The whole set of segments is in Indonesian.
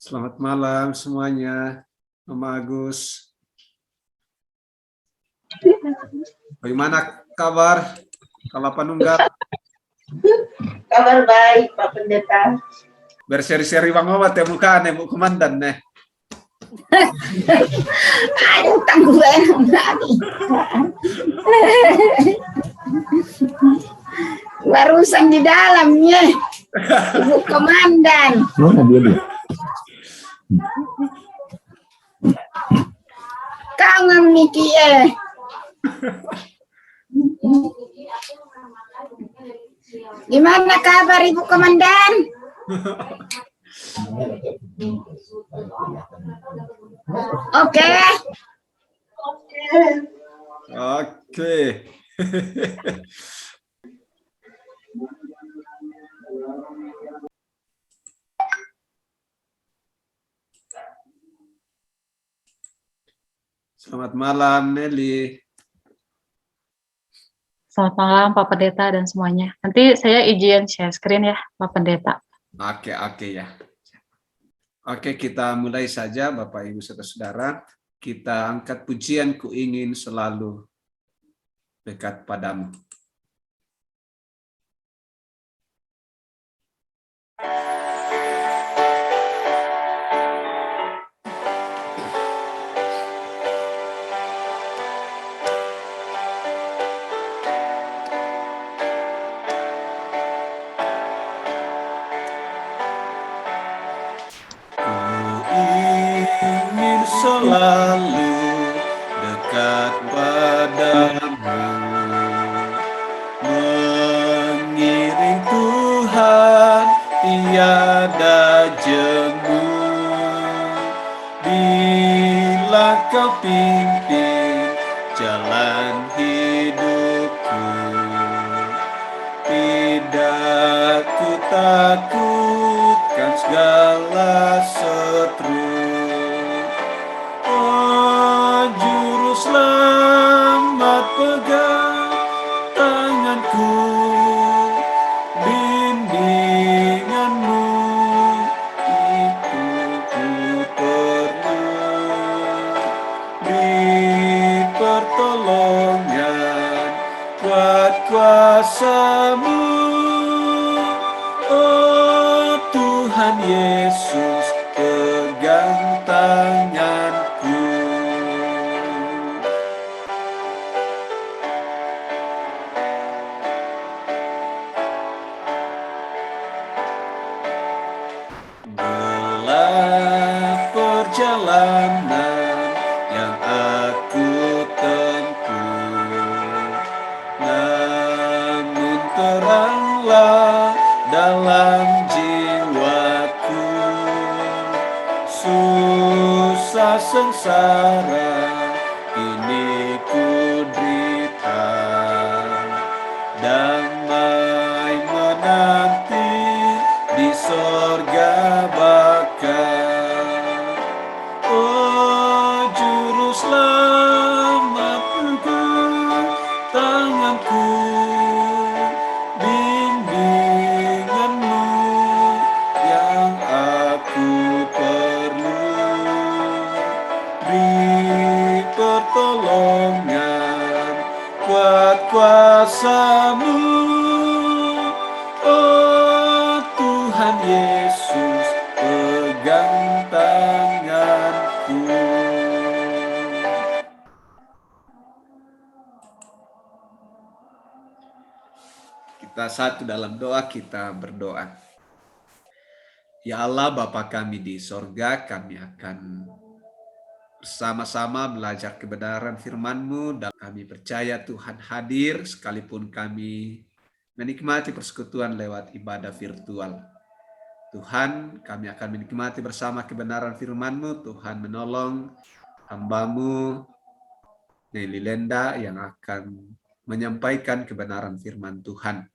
Selamat malam semuanya, Mama Agus. Bagaimana kabar? Kalau Panunggap? Kabar baik, Pak Pendeta. Berseri-seri Bang Omat ya bukan, Bu Komandan nih. Aduh, tangguhan. Barusan di dalamnya, Ibu Komandan. Mana dia? Kangen Miki Gimana kabar Ibu Komandan? Oke. Selamat malam, Nelly. Selamat malam, Pak Pendeta dan semuanya. Nanti saya izin share screen ya, Pak Pendeta. Oke ya. Oke, kita mulai saja, Bapak Ibu saudara-saudara. Kita angkat pujian Ku Ingin Selalu Dekat Padamu. Selalu dekat padamu, mengiring Tuhan tiada jemu. Bila Kau pimpin jalan hidupku, tidak ku takutkan segala seteru. Selamat pegang tanganku, bimbinganmu itu ku perlu. Beri pertolongan, kuat kuasa-Mu, oh Tuhan Yesus, pegang tanganku. Perjalanan yang aku tempuh, namun teranglah dalam jiwaku. Susah sengsara ini ku derita, damai menanti di sorga baka. Oh Juru Selamat, pegang tanganku, bimbinganmu yang aku perlu. Beri pertolongan, kuat kuasa-Mu, oh Tuhan Yesus, pegang tanganku. Kita satu dalam doa, kita berdoa. Ya Allah, Bapa kami di sorga, kami akan bersama-sama belajar kebenaran firman-Mu, dan kami percaya Tuhan hadir sekalipun kami menikmati persekutuan lewat ibadah virtual. Tuhan, kami akan menikmati bersama kebenaran firman-Mu. Tuhan menolong hamba-Mu Nelly Lenda yang akan menyampaikan kebenaran firman Tuhan.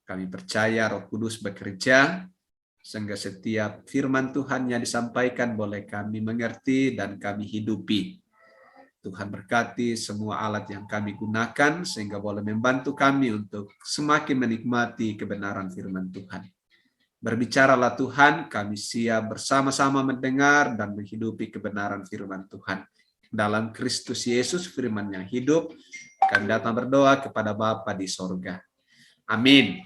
Kami percaya Roh Kudus bekerja sehingga setiap firman Tuhan yang disampaikan boleh kami mengerti dan kami hidupi. Tuhan berkati semua alat yang kami gunakan sehingga boleh membantu kami untuk semakin menikmati kebenaran firman Tuhan. Berbicaralah Tuhan, kami siap bersama-sama mendengar dan menghidupi kebenaran firman Tuhan. Dalam Kristus Yesus, firman yang hidup, kami datang berdoa kepada Bapa di sorga. Amin.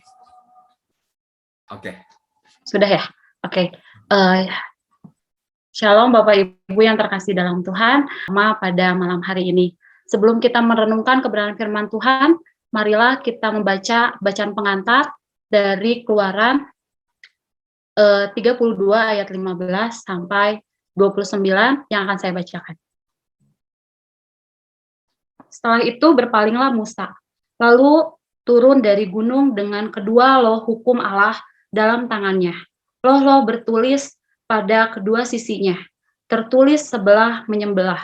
Oke. Sudah ya? Oke. Shalom Bapak Ibu yang terkasih dalam Tuhan, pada malam hari ini. Sebelum kita merenungkan kebenaran firman Tuhan, marilah kita membaca bacaan pengantar dari Keluaran 32 ayat 15 sampai 29 yang akan saya bacakan. Setelah itu berpalinglah Musa, lalu turun dari gunung dengan kedua loh hukum Allah dalam tangannya. Loh bertulis pada kedua sisinya, tertulis sebelah menyembelah.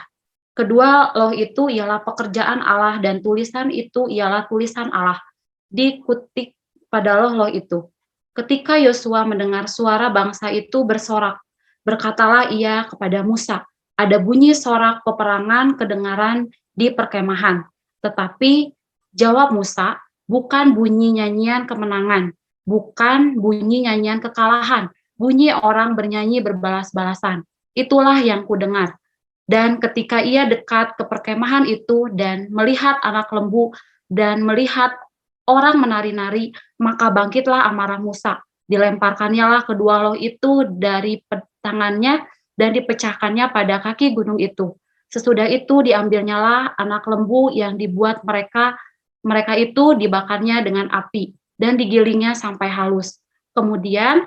Kedua loh itu ialah pekerjaan Allah dan tulisan itu ialah tulisan Allah. Dikutik pada loh itu. Ketika Yosua mendengar suara bangsa itu bersorak, berkatalah ia kepada Musa, ada bunyi sorak peperangan kedengaran di perkemahan. Tetapi jawab Musa, bukan bunyi nyanyian kemenangan, bukan bunyi nyanyian kekalahan, bunyi orang bernyanyi berbalas-balasan. Itulah yang kudengar. Dan ketika ia dekat ke perkemahan itu dan melihat anak lembu dan melihat orang menari-nari, maka bangkitlah amarah Musa. Dilemparkannya lah kedua loh itu dari tangannya dan dipecahkannya pada kaki gunung itu. Sesudah itu diambilnya lah anak lembu yang dibuat mereka itu dibakarnya dengan api dan digilingnya sampai halus. Kemudian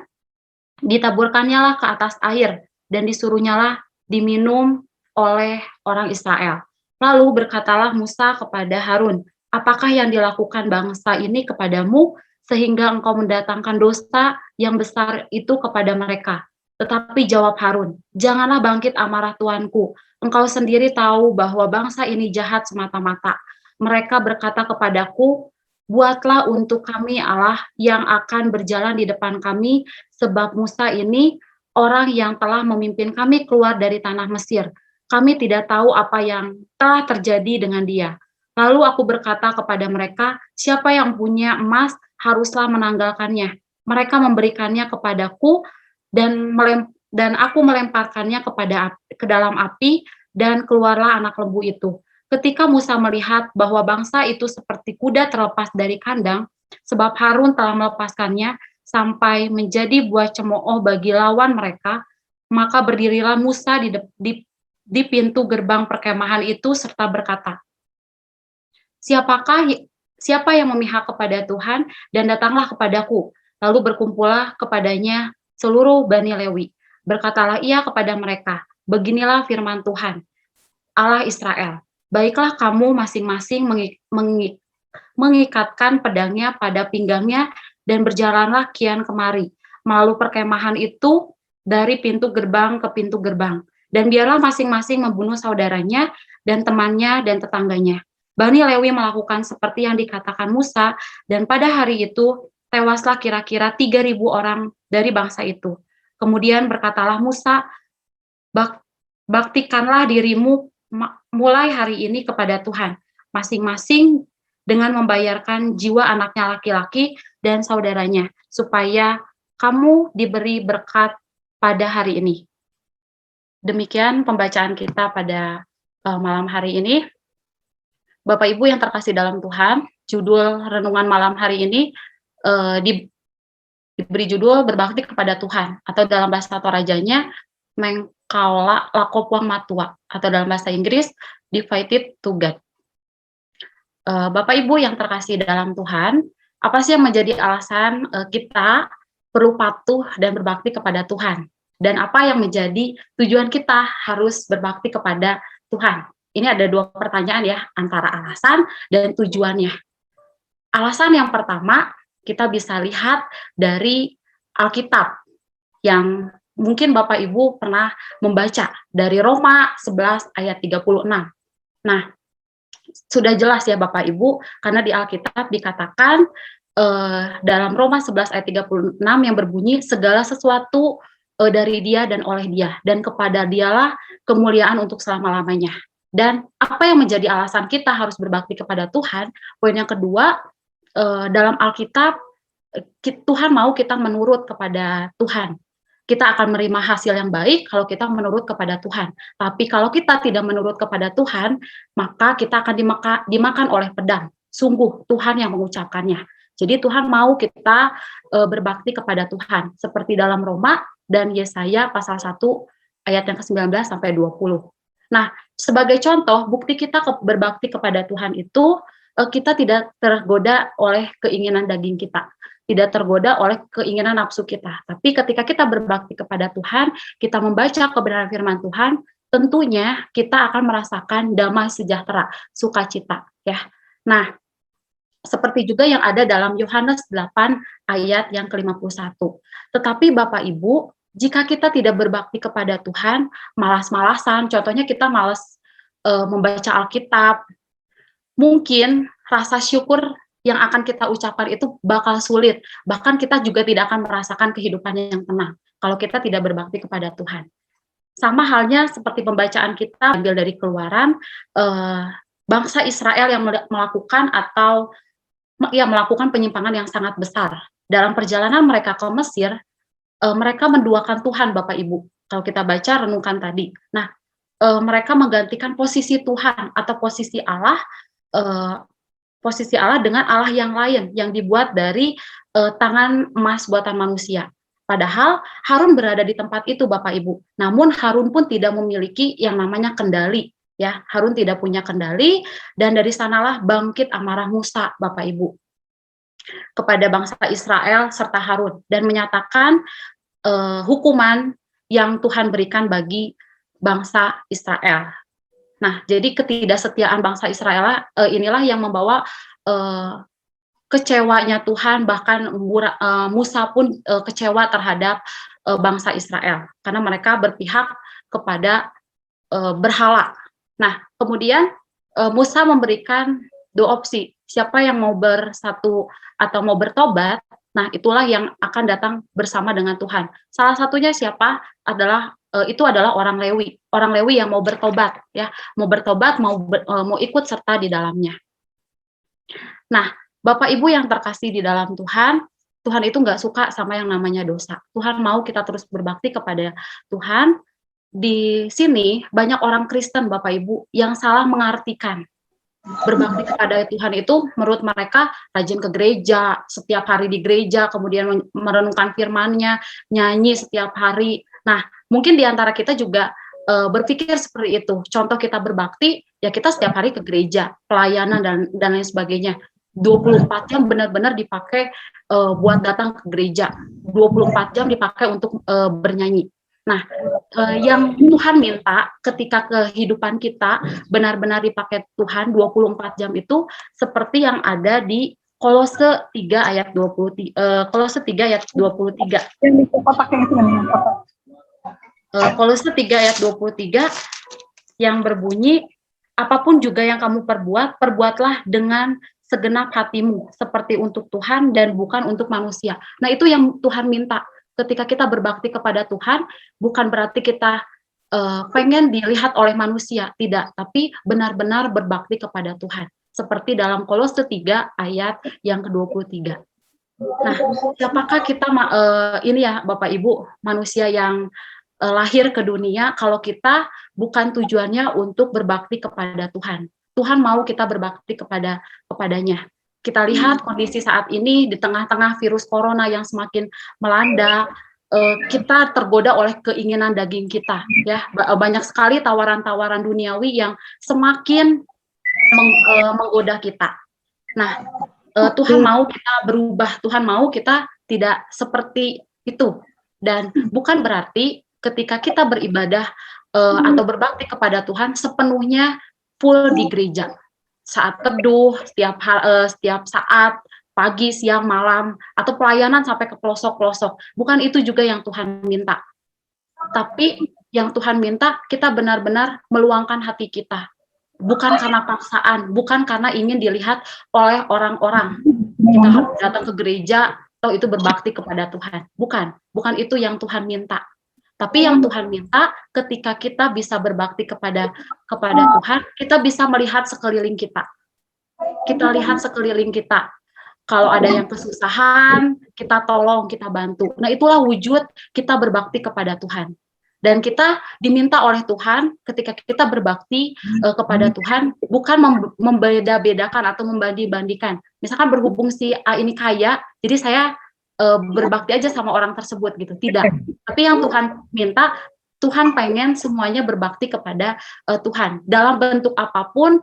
ditaburkannya lah ke atas air dan disuruhnya lah diminum oleh orang Israel. Lalu berkatalah Musa kepada Harun, apakah yang dilakukan bangsa ini kepadamu sehingga engkau mendatangkan dosa yang besar itu kepada mereka? Tetapi jawab Harun, janganlah bangkit amarah tuanku. Engkau sendiri tahu bahwa bangsa ini jahat semata-mata. Mereka berkata kepadaku, buatlah untuk kami Allah yang akan berjalan di depan kami, sebab Musa ini orang yang telah memimpin kami keluar dari tanah Mesir. Kami tidak tahu apa yang telah terjadi dengan dia. Lalu aku berkata kepada mereka, siapa yang punya emas haruslah menanggalkannya. Mereka memberikannya kepadaku dan aku melemparkannya ke dalam api dan keluarlah anak lembu itu. Ketika Musa melihat bahwa bangsa itu seperti kuda terlepas dari kandang, sebab Harun telah melepaskannya sampai menjadi buah cemooh bagi lawan mereka, maka berdirilah Musa di pintu gerbang perkemahan itu serta berkata, siapa yang memihak kepada Tuhan dan datanglah kepadaku. Lalu berkumpullah kepadanya seluruh Bani Lewi. Berkatalah ia kepada mereka, beginilah firman Tuhan, Allah Israel. Baiklah kamu masing-masing mengikatkan pedangnya pada pinggangnya dan berjalanlah kian kemari, melalui perkemahan itu dari pintu gerbang ke pintu gerbang. Dan biarlah masing-masing membunuh saudaranya dan temannya dan tetangganya. Bani Lewi melakukan seperti yang dikatakan Musa, dan pada hari itu tewaslah kira-kira 3.000 orang dari bangsa itu. Kemudian berkatalah Musa, baktikanlah dirimu mulai hari ini kepada Tuhan, masing-masing dengan membayarkan jiwa anaknya laki-laki dan saudaranya, supaya kamu diberi berkat pada hari ini. Demikian pembacaan kita pada malam hari ini. Bapak Ibu yang terkasih dalam Tuhan, judul renungan malam hari ini diberi judul berbakti kepada Tuhan, atau dalam bahasa Torajanya Mengkaula Lakopuang Matua, atau dalam bahasa Inggris Devoted to God. Bapak Ibu yang terkasih dalam Tuhan, apa sih yang menjadi alasan kita perlu patuh dan berbakti kepada Tuhan? Dan apa yang menjadi tujuan kita harus berbakti kepada Tuhan? Ini ada 2 pertanyaan ya, antara alasan dan tujuannya. Alasan yang pertama, kita bisa lihat dari Alkitab, yang mungkin Bapak Ibu pernah membaca, dari Roma 11 ayat 36. Nah, sudah jelas ya Bapak Ibu, karena di Alkitab dikatakan dalam Roma 11 ayat 36 yang berbunyi, segala sesuatu dari dia dan oleh dia, dan kepada dialah kemuliaan untuk selama-lamanya. Dan apa yang menjadi alasan kita harus berbakti kepada Tuhan? Poin yang kedua, dalam Alkitab Tuhan mau kita menurut kepada Tuhan. Kita akan menerima hasil yang baik kalau kita menurut kepada Tuhan. Tapi kalau kita tidak menurut kepada Tuhan, maka kita akan dimakan oleh pedang. Sungguh Tuhan yang mengucapkannya. Jadi Tuhan mau kita berbakti kepada Tuhan. Seperti dalam Roma dan Yesaya pasal 1 ayat yang ke-19 sampai 20. Nah, sebagai contoh, bukti kita berbakti kepada Tuhan itu, kita tidak tergoda oleh keinginan daging kita. Tidak tergoda oleh keinginan nafsu kita. Tapi ketika kita berbakti kepada Tuhan, kita membaca kebenaran firman Tuhan, tentunya kita akan merasakan damai sejahtera, sukacita, ya. Nah, seperti juga yang ada dalam Yohanes 8 ayat yang ke-51. Tetapi Bapak Ibu, jika kita tidak berbakti kepada Tuhan, malas-malasan, contohnya kita malas membaca Alkitab, mungkin rasa syukur yang akan kita ucapkan itu bakal sulit. Bahkan kita juga tidak akan merasakan kehidupan yang tenang kalau kita tidak berbakti kepada Tuhan. Sama halnya seperti pembacaan kita ambil dari Keluaran, bangsa Israel yang melakukan penyimpangan yang sangat besar. Dalam perjalanan mereka ke Mesir, mereka menduakan Tuhan, Bapak Ibu. Kalau kita baca renungkan tadi. Nah, mereka menggantikan posisi Tuhan atau posisi Allah dengan Allah yang lain yang dibuat dari tangan emas buatan manusia. Padahal Harun berada di tempat itu, Bapak Ibu. Namun Harun pun tidak memiliki yang namanya kendali. Ya, Harun tidak punya kendali, dan dari sanalah bangkit amarah Musa, Bapak Ibu, kepada bangsa Israel serta Harun, dan menyatakan hukuman yang Tuhan berikan bagi bangsa Israel. Nah, jadi ketidaksetiaan bangsa Israel inilah yang membawa kecewanya Tuhan, bahkan Musa pun kecewa terhadap bangsa Israel, karena mereka berpihak kepada berhala. Nah, kemudian Musa memberikan dua opsi, siapa yang mau bersatu atau mau bertobat, nah itulah yang akan datang bersama dengan Tuhan. Salah satunya siapa itu adalah orang Lewi yang mau bertobat, ya, mau bertobat, mau ikut serta di dalamnya. Nah, Bapak Ibu yang terkasih di dalam Tuhan, Tuhan itu nggak suka sama yang namanya dosa. Tuhan mau kita terus berbakti kepada Tuhan. Di sini banyak orang Kristen, Bapak Ibu, yang salah mengartikan berbakti kepada Tuhan itu menurut mereka rajin ke gereja, setiap hari di gereja, kemudian merenungkan firman-Nya, nyanyi setiap hari. Nah, mungkin di antara kita juga berpikir seperti itu. Contoh kita berbakti, ya kita setiap hari ke gereja, pelayanan dan lain sebagainya. 24 jam benar-benar dipakai buat datang ke gereja. 24 jam dipakai untuk bernyanyi. Nah, yang Tuhan minta ketika kehidupan kita benar-benar dipakai Tuhan 24 jam itu seperti yang ada di Kolose 3 ayat 23. Kolose 3 ayat 23. Kolose 3 ayat 23 yang berbunyi, apapun juga yang kamu perbuat, perbuatlah dengan segenap hatimu, seperti untuk Tuhan dan bukan untuk manusia. Nah, itu yang Tuhan minta. Ketika kita berbakti kepada Tuhan, bukan berarti kita pengen dilihat oleh manusia, tidak, tapi benar-benar berbakti kepada Tuhan. Seperti dalam Kolose 3 ayat yang ke-23. Nah, siapakah kita ini ya Bapak Ibu, manusia yang lahir ke dunia kalau kita bukan tujuannya untuk berbakti kepada Tuhan. Tuhan mau kita berbakti kepadanya. Kita lihat kondisi saat ini di tengah-tengah virus corona yang semakin melanda, kita tergoda oleh keinginan daging kita, ya. Banyak sekali tawaran-tawaran duniawi yang semakin menggoda kita. Nah, Tuhan mau kita berubah, Tuhan mau kita tidak seperti itu. Dan bukan berarti ketika kita beribadah atau berbakti kepada Tuhan sepenuhnya full di gereja. Saat teduh, setiap saat, pagi, siang, malam, atau pelayanan sampai ke pelosok-pelosok. Bukan itu juga yang Tuhan minta. Tapi yang Tuhan minta, kita benar-benar meluangkan hati kita. Bukan karena paksaan, bukan karena ingin dilihat oleh orang-orang. Kita harus datang ke gereja, atau itu berbakti kepada Tuhan. Bukan itu yang Tuhan minta. Tapi yang Tuhan minta, ketika kita bisa berbakti kepada Tuhan, kita bisa melihat sekeliling kita. Kita lihat sekeliling kita. Kalau ada yang kesusahan, kita tolong, kita bantu. Nah, itulah wujud kita berbakti kepada Tuhan. Dan kita diminta oleh Tuhan ketika kita berbakti kepada Tuhan, bukan membeda-bedakan atau membanding-bandingkan. Misalkan berhubung si A ini kaya, jadi saya berbakti aja sama orang tersebut gitu. Tidak. Tapi yang Tuhan minta, Tuhan pengen semuanya berbakti kepada Tuhan. Dalam bentuk apapun,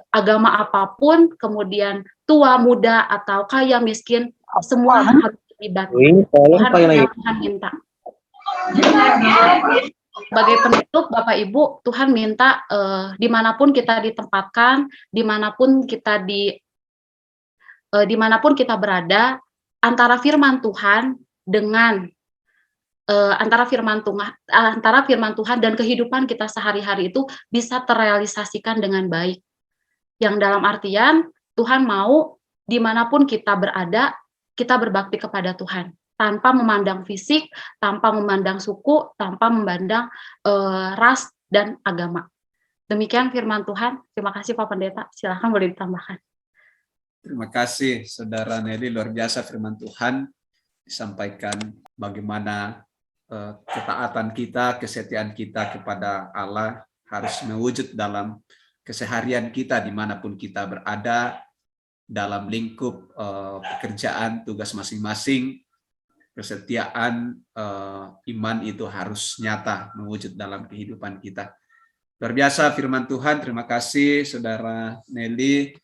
agama apapun, kemudian tua, muda, atau kaya, miskin, semua harus terlibat. Tuhan minta. Sebagai penutup, Bapak Ibu, Tuhan minta dimanapun kita ditempatkan, dimanapun kita berada, antara firman Tuhan dengan antara firman Tuhan dan kehidupan kita sehari-hari itu bisa terrealisasikan dengan baik. Yang dalam artian Tuhan mau dimanapun kita berada, kita berbakti kepada Tuhan tanpa memandang fisik, tanpa memandang suku, tanpa memandang ras dan agama. Demikian firman Tuhan. Terima kasih Pak Pendeta. Silakan boleh ditambahkan. Terima kasih Saudara Nelly, luar biasa firman Tuhan disampaikan bagaimana ketaatan kita, kesetiaan kita kepada Allah harus mewujud dalam keseharian kita dimanapun kita berada, dalam lingkup pekerjaan, tugas masing-masing. Kesetiaan iman itu harus nyata mewujud dalam kehidupan kita. Luar biasa firman Tuhan. Terima kasih Saudara Nelly.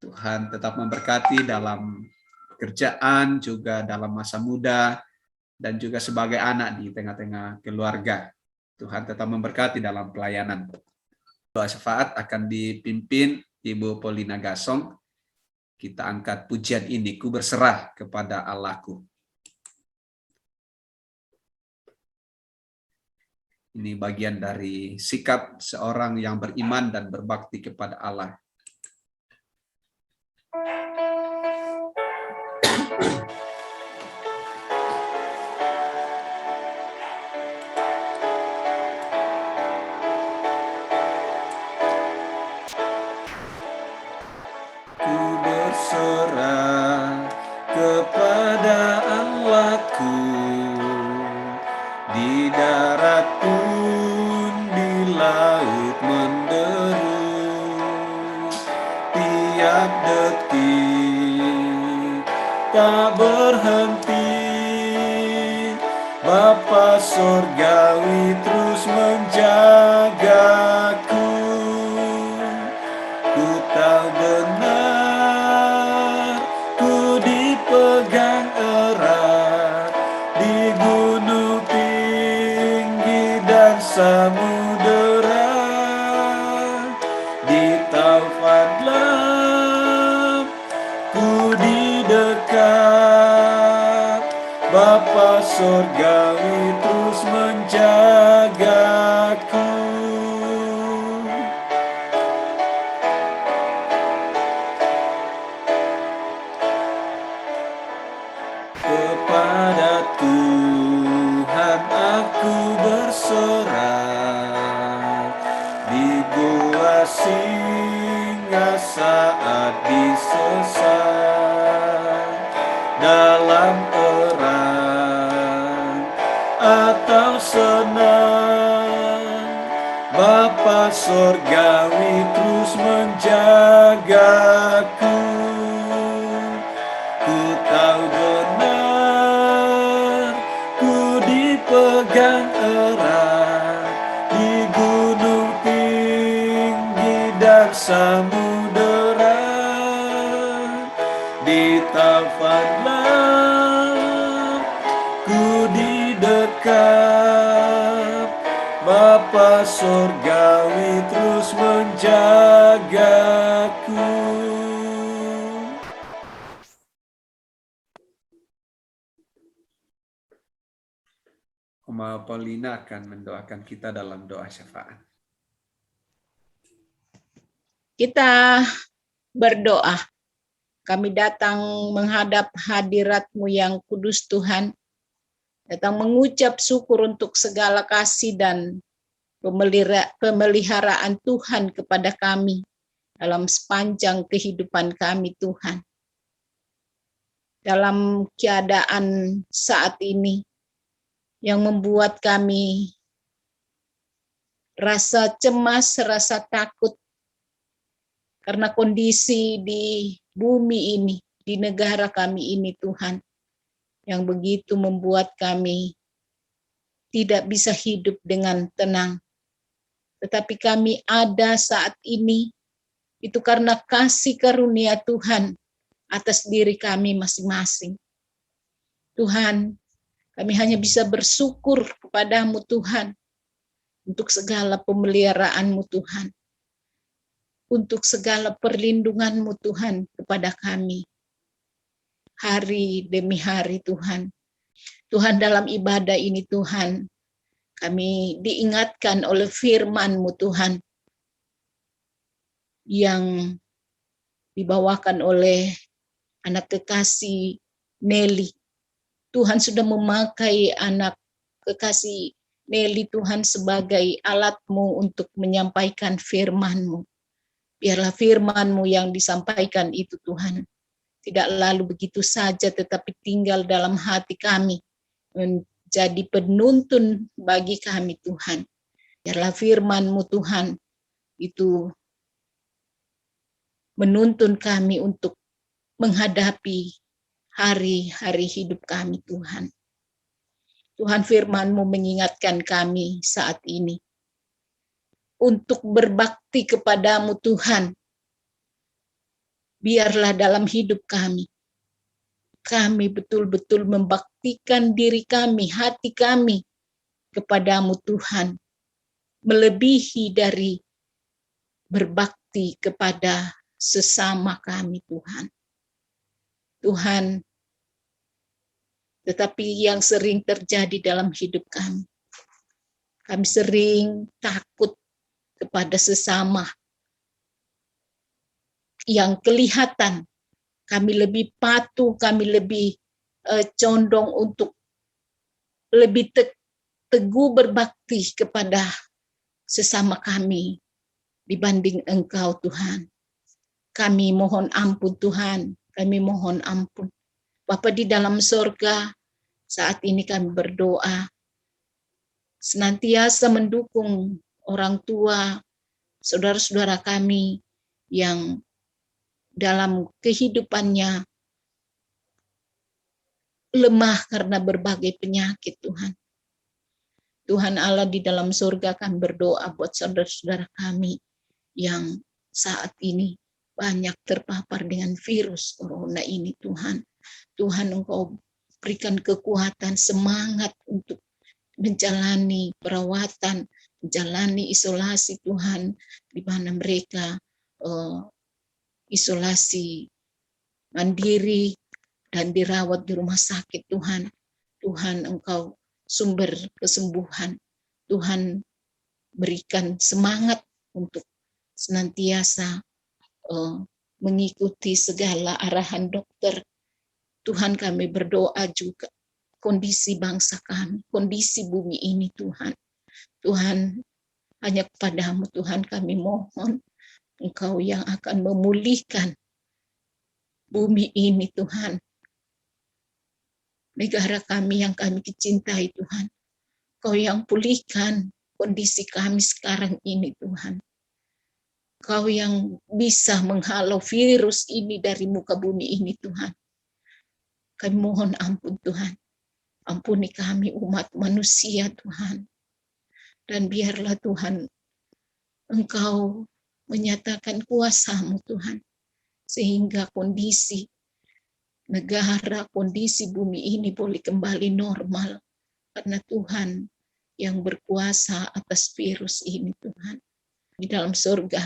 Tuhan tetap memberkati dalam pekerjaan, juga dalam masa muda, dan juga sebagai anak di tengah-tengah keluarga. Tuhan tetap memberkati dalam pelayanan. Doa syafaat akan dipimpin Ibu Paulina Gasong. Kita angkat pujian ini, ku berserah kepada Allahku. Ini bagian dari sikap seorang yang beriman dan berbakti kepada Allah. Ku berserah kepada Allahku, di darat pun di laut menderu, tiap detik tak berhenti, Bapa Sorgawi terus menjagaku. Ku tahu benar, ku dipegang erat di gunung tinggi dan samudera, di taufan lam ku didekat, Bapa Sorgawi terus menjagaku. Kepada Tuhan aku berserah, di gua singa saat disesat, dalam perang atau senang, Bapa Sorgawi terus menjagaku. Ku tahu benar, ku dipegang erat di gunung tinggi dan samudera, di taufan lam ku didekat, Bapa Sorgawi terus menjagaku. Oma Paulina akan mendoakan kita dalam doa syafaat. Kita berdoa. Kami datang menghadap hadirat-Mu yang kudus Tuhan. Datang mengucap syukur untuk segala kasih dan pemeliharaan Tuhan kepada kami dalam sepanjang kehidupan kami Tuhan. dalam keadaan saat ini yang membuat kami rasa cemas, rasa takut karena kondisi di bumi ini, di negara kami ini Tuhan, yang begitu membuat kami tidak bisa hidup dengan tenang. Tetapi kami ada saat ini, itu karena kasih karunia Tuhan atas diri kami masing-masing. Tuhan, kami hanya bisa bersyukur kepadamu Tuhan, untuk segala pemeliharaan-Mu Tuhan, untuk segala perlindungan-Mu Tuhan kepada kami, hari demi hari Tuhan. Tuhan, dalam ibadah ini Tuhan, kami diingatkan oleh firman-Mu Tuhan, yang dibawakan oleh anak kekasih Nelly. Tuhan sudah memakai anak kekasih Nelly Tuhan sebagai alat-Mu untuk menyampaikan firman-Mu. Biarlah firman-Mu yang disampaikan itu Tuhan tidak lalu begitu saja, tetapi tinggal dalam hati kami, menjadi penuntun bagi kami Tuhan. Biarlah firman-Mu Tuhan itu menuntun kami untuk menghadapi hari-hari hidup kami Tuhan. Tuhan, firman-Mu mengingatkan kami saat ini untuk berbakti kepadamu Tuhan. Biarlah dalam hidup kami betul-betul membaktikan diri kami, hati kami kepadamu Tuhan, melebihi dari berbakti kepada sesama kami Tuhan. Tuhan, tetapi yang sering terjadi dalam hidup kami sering takut kepada sesama yang kelihatan. Kami lebih patuh, kami lebih condong untuk lebih teguh berbakti kepada sesama kami dibanding Engkau Tuhan. Kami mohon ampun Tuhan, kami mohon ampun. Bapa di dalam sorga, saat ini kami berdoa, senantiasa mendukung orang tua, saudara-saudara kami yang dalam kehidupannya lemah karena berbagai penyakit Tuhan. Tuhan Allah di dalam surga, kami berdoa buat saudara-saudara kami yang saat ini banyak terpapar dengan virus corona ini Tuhan. Tuhan, Engkau berikan kekuatan, semangat untuk menjalani perawatan, menjalani isolasi Tuhan, di mana mereka isolasi mandiri dan dirawat di rumah sakit Tuhan. Tuhan, Engkau sumber kesembuhan. Tuhan, berikan semangat untuk senantiasa mengikuti segala arahan dokter. Tuhan, kami berdoa juga kondisi bangsa kami, kondisi bumi ini Tuhan. Tuhan, hanya kepadamu Tuhan kami mohon, Engkau yang akan memulihkan bumi ini Tuhan. Negara kami yang kami cintai Tuhan. Engkau yang pulihkan kondisi kami sekarang ini Tuhan. Engkau yang bisa menghalau virus ini dari muka bumi ini Tuhan. Kami mohon ampun Tuhan. Ampuni kami umat manusia Tuhan. Dan biarlah Tuhan, Engkau menyatakan kuasa-Mu Tuhan, sehingga kondisi negara, kondisi bumi ini boleh kembali normal, karena Tuhan yang berkuasa atas virus ini Tuhan. Di dalam surga,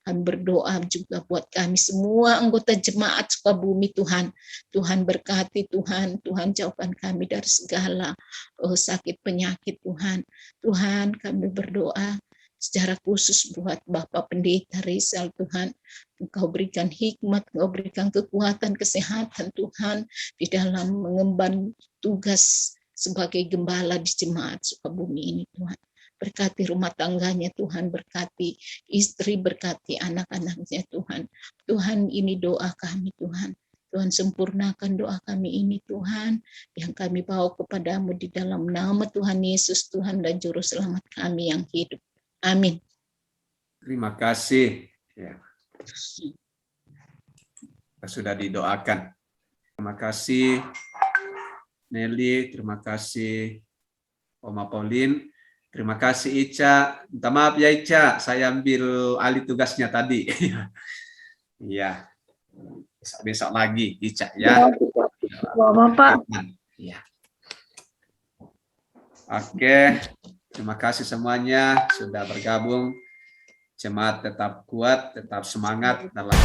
kami berdoa juga buat kami semua anggota jemaat Sukabumi Tuhan. Tuhan berkati Tuhan, Tuhan jauhkan kami dari segala sakit penyakit Tuhan. Tuhan, kami berdoa secara khusus buat Bapak Pendeta Rizal Tuhan. Engkau berikan hikmat, Engkau berikan kekuatan, kesehatan Tuhan di dalam mengemban tugas sebagai gembala di jemaat Sukabumi ini Tuhan. Berkati rumah tangganya Tuhan, berkati istri, berkati anak-anaknya Tuhan. Tuhan, ini doa kami Tuhan. Tuhan sempurnakan doa kami ini Tuhan, yang kami bawa kepadamu di dalam nama Tuhan Yesus, Tuhan dan Juru Selamat kami yang hidup. Amin. Terima kasih. Ya. Sudah didoakan. Terima kasih Nelly, terima kasih Oma Pauline, terima kasih Ica. Minta maaf ya Ica, saya ambil alih tugasnya tadi. Iya. Besok lagi Ica ya. Bapak. Ya. Oke, terima kasih semuanya sudah bergabung. Jemaat tetap kuat, tetap semangat dalam